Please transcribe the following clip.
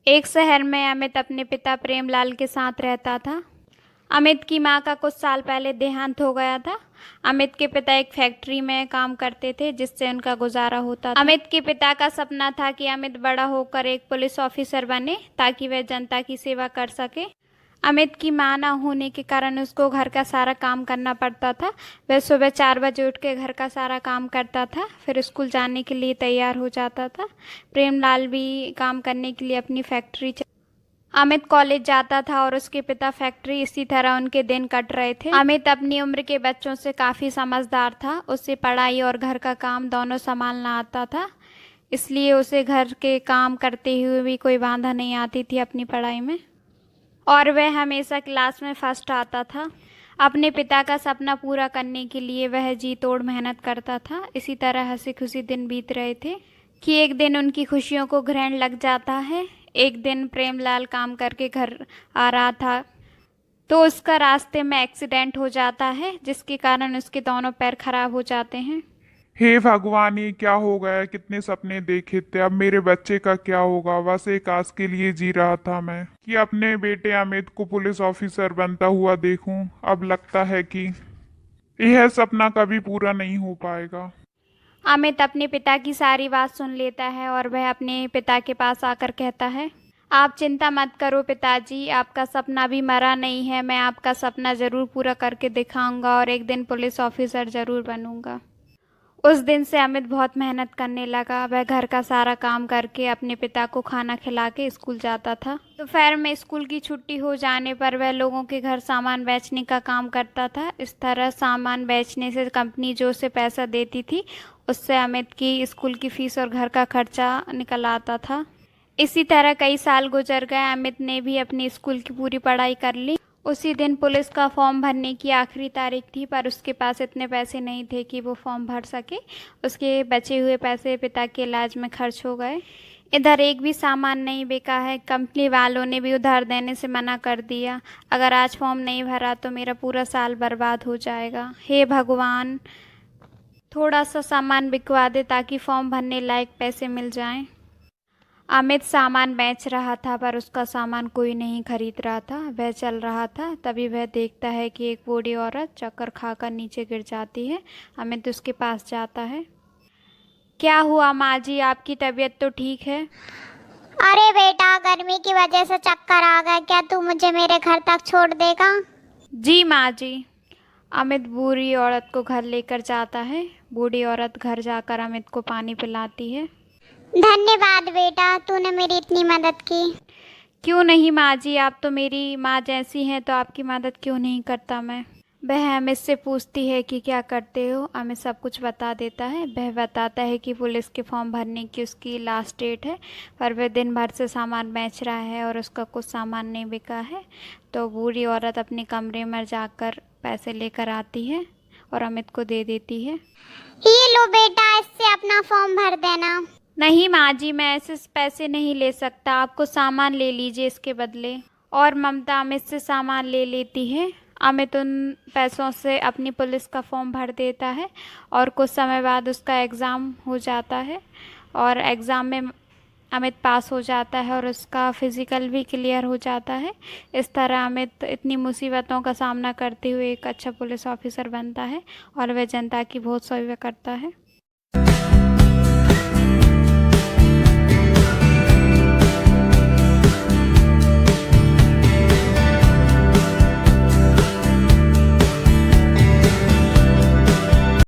एक शहर में अमित अपने पिता प्रेमलाल के साथ रहता था। अमित की मां का कुछ साल पहले देहांत हो गया था। अमित के पिता एक फैक्ट्री में काम करते थे जिससे उनका गुजारा होता था। अमित के पिता का सपना था कि अमित बड़ा होकर एक पुलिस ऑफिसर बने ताकि वह जनता की सेवा कर सके। अमित की मां ना होने के कारण उसको घर का सारा काम करना पड़ता था। वह सुबह 4 बजे उठ के घर का सारा काम करता था, फिर स्कूल जाने के लिए तैयार हो जाता था। प्रेमलाल भी काम करने के लिए अपनी फैक्ट्री अमित कॉलेज जाता था और उसके पिता फैक्ट्री। इसी तरह उनके दिन कट रहे थे। अमित अपनी उम्र के बच्चों से काफ़ी समझदार था। उसे पढ़ाई और घर का काम दोनों संभालना आता था, इसलिए उसे घर के काम करते हुए भी कोई बाधा नहीं आती थी अपनी पढ़ाई में, और वह हमेशा क्लास में फर्स्ट आता था। अपने पिता का सपना पूरा करने के लिए वह जी तोड़ मेहनत करता था। इसी तरह हंसी खुशी दिन बीत रहे थे कि एक दिन उनकी खुशियों को ग्रहण लग जाता है। एक दिन प्रेमलाल काम करके घर आ रहा था तो उसका रास्ते में एक्सीडेंट हो जाता है, जिसके कारण उसके दोनों पैर खराब हो जाते हैं। हे भगवान, ये क्या हो गया? कितने सपने देखे थे, अब मेरे बच्चे का क्या होगा? बस एक आस के लिए जी रहा था मैं कि अपने बेटे अमित को पुलिस ऑफिसर बनता हुआ देखूं। अब लगता है कि यह सपना कभी पूरा नहीं हो पाएगा। अमित अपने पिता की सारी बात सुन लेता है और वह अपने पिता के पास आकर कहता है, आप चिंता मत करो पिताजी, आपका सपना भी मरा नहीं है। मैं आपका सपना ज़रूर पूरा करके दिखाऊंगा और एक दिन पुलिस ऑफिसर ज़रूर बनूंगा। उस दिन से अमित बहुत मेहनत करने लगा। वह घर का सारा काम करके अपने पिता को खाना खिला के स्कूल जाता था। दोपहर में स्कूल की छुट्टी हो जाने पर वह लोगों के घर सामान बेचने का काम करता था। इस तरह सामान बेचने से कंपनी जो उसे पैसा देती थी, उससे अमित की स्कूल की फीस और घर का खर्चा निकल आता था। इसी तरह कई साल गुजर गए। अमित ने भी अपनी स्कूल की पूरी पढ़ाई कर ली। उसी दिन पुलिस का फॉर्म भरने की आखिरी तारीख थी, पर उसके पास इतने पैसे नहीं थे कि वो फॉर्म भर सके। उसके बचे हुए पैसे पिता के इलाज में खर्च हो गए। इधर एक भी सामान नहीं बिका है। कंपनी वालों ने भी उधार देने से मना कर दिया। अगर आज फॉर्म नहीं भरा तो मेरा पूरा साल बर्बाद हो जाएगा। हे भगवान, थोड़ा सा सामान बिकवा दे ताकि फॉर्म भरने लायक पैसे मिल जाएं। अमित सामान बेच रहा था पर उसका सामान कोई नहीं खरीद रहा था। वह चल रहा था, तभी वह देखता है कि एक बूढ़ी औरत चक्कर खाकर नीचे गिर जाती है। अमित उसके पास जाता है। क्या हुआ माँ जी, आपकी तबीयत तो ठीक है? अरे बेटा, गर्मी की वजह से चक्कर आ गया। क्या तू मुझे मेरे घर तक छोड़ देगा? जी माँ जी। अमित बूढ़ी औरत को घर लेकर जाता है। बूढ़ी औरत घर जाकर अमित को पानी पिलाती है। धन्यवाद बेटा, तूने मेरी इतनी मदद की। क्यों नहीं माँ जी, आप तो मेरी माँ जैसी हैं, तो आपकी मदद क्यों नहीं करता मैं। वह अमित से पूछती है कि क्या करते हो। अमित सब कुछ बता देता है। वह बताता है कि पुलिस के फॉर्म भरने की उसकी लास्ट डेट है, पर वह दिन भर से सामान बेच रहा है और उसका कुछ सामान नहीं बिका है। तो बूढ़ी औरत अपने कमरे में जाकर पैसे लेकर आती है और अमित को दे देती है। ये लो बेटा, इससे अपना फॉर्म भर देना। नहीं माँ जी, मैं ऐसे पैसे नहीं ले सकता, आपको सामान ले लीजिए इसके बदले। और ममता अमित से सामान ले लेती है। अमित उन पैसों से अपनी पुलिस का फॉर्म भर देता है और कुछ समय बाद उसका एग्ज़ाम हो जाता है और एग्ज़ाम में अमित पास हो जाता है और उसका फिज़िकल भी क्लियर हो जाता है। इस तरह अमित इतनी मुसीबतों का सामना करते हुए एक अच्छा पुलिस ऑफिसर बनता है और वह जनता की बहुत सेवा करता है।